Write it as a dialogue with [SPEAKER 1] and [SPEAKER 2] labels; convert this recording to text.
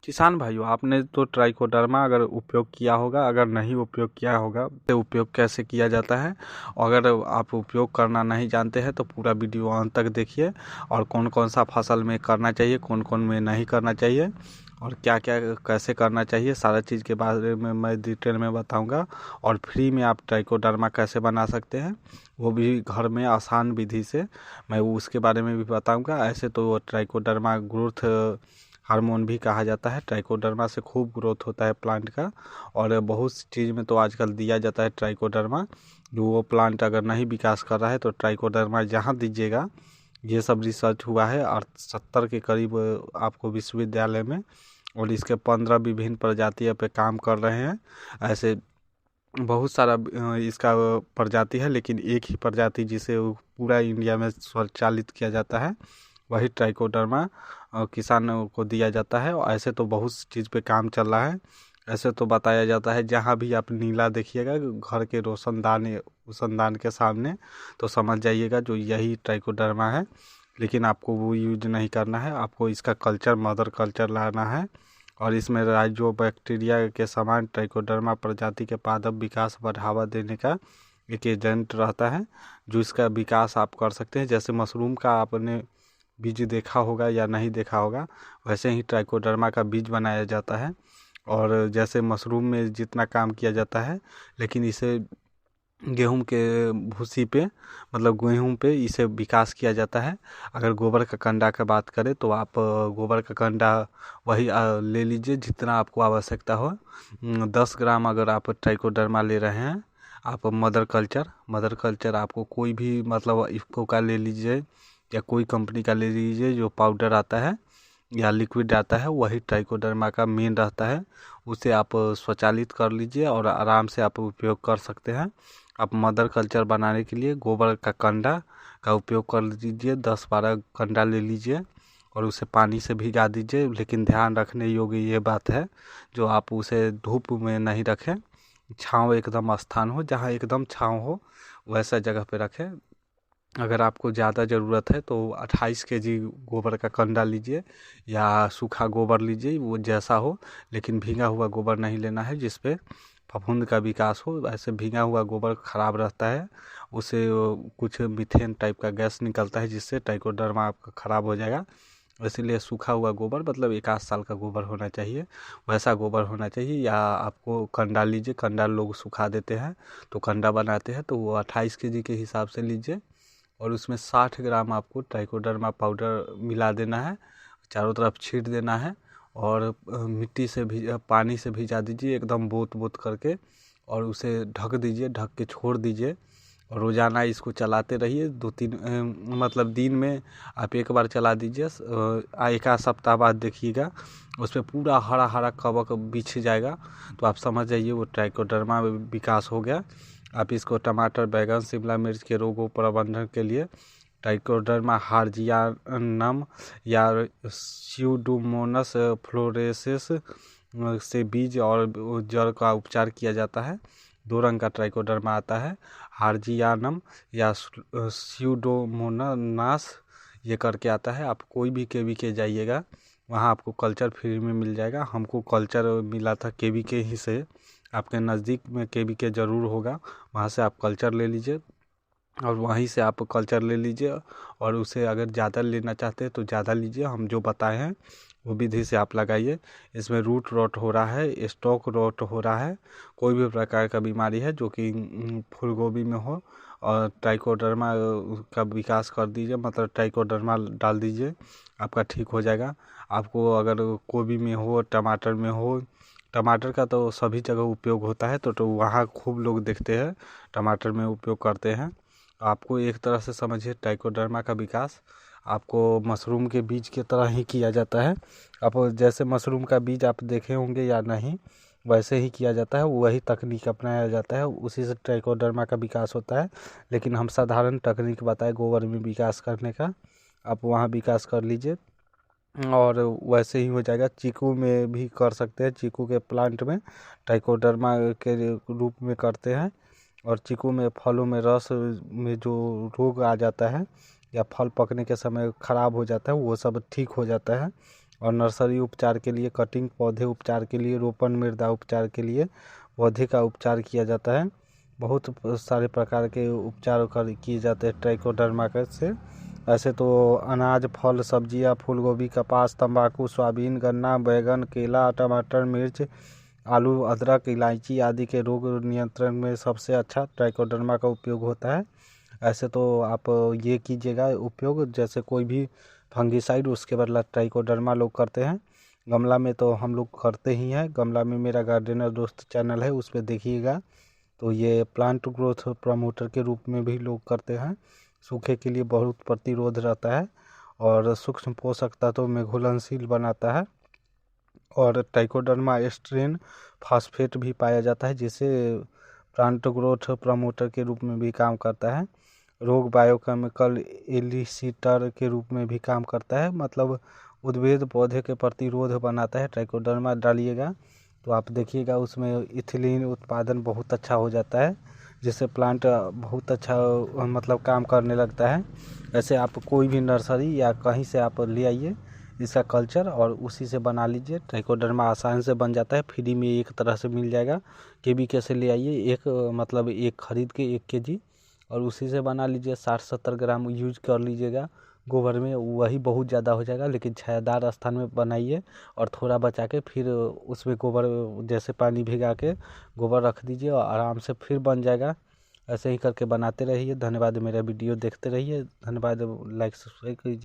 [SPEAKER 1] किसान भाइयों, आपने तो ट्राइकोडर्मा अगर उपयोग किया होगा, अगर नहीं उपयोग किया होगा तो उपयोग कैसे किया जाता है। अगर आप उपयोग करना नहीं जानते हैं तो पूरा वीडियो अंत तक देखिए, और कौन कौन सा फसल में करना चाहिए, कौन कौन में नहीं करना चाहिए, और क्या क्या कैसे करना चाहिए, सारा चीज़ के बारे में मैं डिटेल में बताऊंगा। और फ्री में आप ट्राइकोडर्मा कैसे बना सकते हैं, वो भी घर में आसान विधि से, मैं उसके बारे में भी बताऊंगा। ऐसे तो ट्राइकोडर्मा ग्रोथ हार्मोन भी कहा जाता है। ट्राइकोडर्मा से खूब ग्रोथ होता है प्लांट का, और बहुत सी चीज़ में तो आजकल दिया जाता है ट्राइकोडर्मा। जो वो प्लांट अगर नहीं विकास कर रहा है तो ट्राइकोडर्मा जहाँ दीजिएगा, ये सब रिसर्च हुआ है, और 70 के करीब आपको विश्वविद्यालय में, और इसके 15 विभिन्न प्रजातियों पे काम कर रहे हैं। ऐसे बहुत सारा इसका प्रजाति है, लेकिन एक ही प्रजाति जिसे पूरा इंडिया में संचालित किया जाता है, वही ट्राइकोडर्मा किसानों को दिया जाता है। और ऐसे तो बहुत सी चीज़ पे काम चल रहा है। ऐसे तो बताया जाता है, जहाँ भी आप नीला देखिएगा घर के रोशनदान के सामने, तो समझ जाइएगा जो यही ट्राइकोडर्मा है। लेकिन आपको वो यूज नहीं करना है, आपको इसका कल्चर, मदर कल्चर लाना है। और इसमें राइजोबैक्टीरिया के समान ट्राइकोडर्मा प्रजाति के पादप विकास बढ़ावा देने का एक एजेंट रहता है, जो इसका विकास आप कर सकते हैं। जैसे मशरूम का आपने बीज देखा होगा या नहीं देखा होगा, वैसे ही ट्राइकोडर्मा का बीज बनाया जाता है। और जैसे मशरूम में जितना काम किया जाता है, लेकिन इसे गेहूं के भूसी पे, मतलब गेहूं पे इसे विकास किया जाता है। अगर गोबर का कंडा का बात करें तो आप गोबर का कंडा वही ले लीजिए जितना आपको आवश्यकता हो। 10 ग्राम अगर आप ट्राइकोडर्मा ले रहे हैं, आप मदर कल्चर आपको कोई भी, मतलब इफ़को का ले लीजिए या कोई कंपनी का ले लीजिए, जो पाउडर आता है या लिक्विड आता है, वही ट्राइकोडर्मा का मेन रहता है। उसे आप स्वचालित कर लीजिए और आराम से आप उपयोग कर सकते हैं। आप मदर कल्चर बनाने के लिए गोबर का कंडा का उपयोग कर लीजिए, 10-12 कंडा ले लीजिए और उसे पानी से भिगा दीजिए। लेकिन ध्यान रखने योग्य ये बात है, जो आप उसे धूप में नहीं रखें, छाँव एकदम स्थान हो, जहाँ एकदम छाँव हो वैसा जगह पे रखें। अगर आपको ज़्यादा ज़रूरत है तो 28 केजी गोबर का कंडा लीजिए, या सूखा गोबर लीजिए, वो जैसा हो, लेकिन भीगा हुआ गोबर नहीं लेना है जिस पे फफूंद का विकास हो। ऐसे भीगा हुआ गोबर खराब रहता है, उसे कुछ मीथेन टाइप का गैस निकलता है, जिससे ट्राइकोडर्मा आपका ख़राब हो जाएगा। इसीलिए सूखा हुआ गोबर, मतलब 1 आध साल का गोबर होना चाहिए, वैसा गोबर होना चाहिए। या आपको कंडा लीजिए, कंडा लोग सुखा देते हैं तो कंडा बनाते हैं, तो वो 28 केजी के हिसाब से लीजिए, और उसमें 60 ग्राम आपको ट्राइकोडर्मा पाउडर मिला देना है, चारों तरफ छीट देना है। और मिट्टी से भी, पानी से भिजा दीजिए एकदम बूंद बूंद करके, और उसे ढक दीजिए, ढक के छोड़ दीजिए। और रोज़ाना इसको चलाते रहिए, 2-3 मतलब दिन में आप एक बार चला दीजिए। 1 आध सप्ताह बाद देखिएगा उस पर पूरा हरा हरा कवक बिछ जाएगा, तो आप समझ जाइए वो ट्राइकोडर्मा विकास हो गया। आप इसको टमाटर, बैंगन, शिमला मिर्च के रोगों प्रबंधन के लिए ट्राइकोडर्मा हार्जियानम या स्यूडोमोनास फ्लोरेसेस से बीज और जड़ का उपचार किया जाता है। 2 रंग का ट्राइकोडर्मा आता है, हार्जियानम या स्यूडोमोनास ये करके आता है। आप कोई भी KVK जाइएगा, वहाँ आपको कल्चर फ्री में मिल जाएगा। हमको कल्चर मिला था KVK ही से, आपके नज़दीक में KVK ज़रूर होगा, वहाँ से आप कल्चर ले लीजिए, और वहीं से आप कल्चर ले लीजिए। और उसे अगर ज़्यादा लेना चाहते हैं तो ज़्यादा लीजिए, हम जो बताए हैं वो विधि से आप लगाइए। इसमें रूट रॉट हो रहा है, स्टॉक रॉट हो रहा है, कोई भी प्रकार का बीमारी है जो कि फूल गोभी में हो, और ट्राइकोडर्मा का विकास कर दीजिए, मतलब ट्राइकोडर्मा डाल दीजिए, आपका ठीक हो जाएगा। आपको अगर गोभी में हो, टमाटर में हो, टमाटर का तो सभी जगह उपयोग होता है, तो वहाँ खूब लोग देखते हैं टमाटर में उपयोग करते हैं। आपको एक तरह से समझिए ट्राइकोडर्मा का विकास आपको मशरूम के बीज की तरह ही किया जाता है। आप जैसे मशरूम का बीज आप देखे होंगे या नहीं, वैसे ही किया जाता है, वही तकनीक अपनाया जाता है, उसी से ट्राइकोडर्मा का विकास होता है। लेकिन हम साधारण तकनीक बताए गोबर में विकास करने का, आप वहाँ विकास कर लीजिए और वैसे ही हो जाएगा। चीकू में भी कर सकते हैं, चीकू के प्लांट में ट्राइकोडर्मा के रूप में करते हैं। और चीकू में फलों में रस में जो रोग आ जाता है या फल पकने के समय ख़राब हो जाता है, वो सब ठीक हो जाता है। और नर्सरी उपचार के लिए कटिंग, पौधे उपचार के लिए रोपण, मृदा उपचार के लिए पौधे का उपचार किया जाता है। बहुत सारे प्रकार के उपचार किए जाते हैं ट्राइकोडर्मा से। ऐसे तो अनाज, फल, सब्जियां, फूलगोभी, कपास, तंबाकू, सोयाबीन, गन्ना, बैगन, केला, टमाटर, मिर्च, आलू, अदरक, इलायची आदि के रोग नियंत्रण में सबसे अच्छा ट्राइकोडर्मा का उपयोग होता है। ऐसे तो आप ये कीजिएगा उपयोग, जैसे कोई भी फंगिसाइड उसके बदला ट्राइकोडर्मा लोग करते हैं। गमला में तो हम लोग करते ही हैं, गमला में मेरा गार्डनर दोस्त चैनल है उस पर देखिएगा। तो ये प्लांट ग्रोथ प्रमोटर के रूप में भी लोग करते हैं। सूखे के लिए बहुत प्रतिरोध रहता है और सूक्ष्म पोषक तत्व में घुलनशील बनाता है। और ट्राइकोडर्मा एस्ट्रेन फास्फेट भी पाया जाता है, जिसे प्लांट ग्रोथ प्रमोटर के रूप में भी काम करता है। रोग बायोकेमिकल एलिसिटर के रूप में भी काम करता है, मतलब उद्भिद पौधे के प्रतिरोध बनाता है। ट्राइकोडर्मा डालिएगा तो आप देखिएगा उसमें इथिलीन उत्पादन बहुत अच्छा हो जाता है, जिससे प्लांट बहुत अच्छा मतलब काम करने लगता है। ऐसे आप कोई भी नर्सरी या कहीं से आप ले आइए इसका कल्चर और उसी से बना लीजिए। ट्राइकोडर्मा आसान से बन जाता है, फ्री में एक तरह से मिल जाएगा। केबीके से ले आइए, एक मतलब एक खरीद के 1 kg और उसी से बना लीजिए। 60-70 ग्राम यूज कर लीजिएगा गोबर में, वही बहुत ज़्यादा हो जाएगा। लेकिन छायादार स्थान में बनाइए और थोड़ा बचा के फिर उसमें गोबर जैसे पानी भिगा के गोबर रख दीजिए और आराम से फिर बन जाएगा। ऐसे ही करके बनाते रहिए। धन्यवाद, मेरा वीडियो देखते रहिए। धन्यवाद, लाइक सब्सक्राइब कीजिए।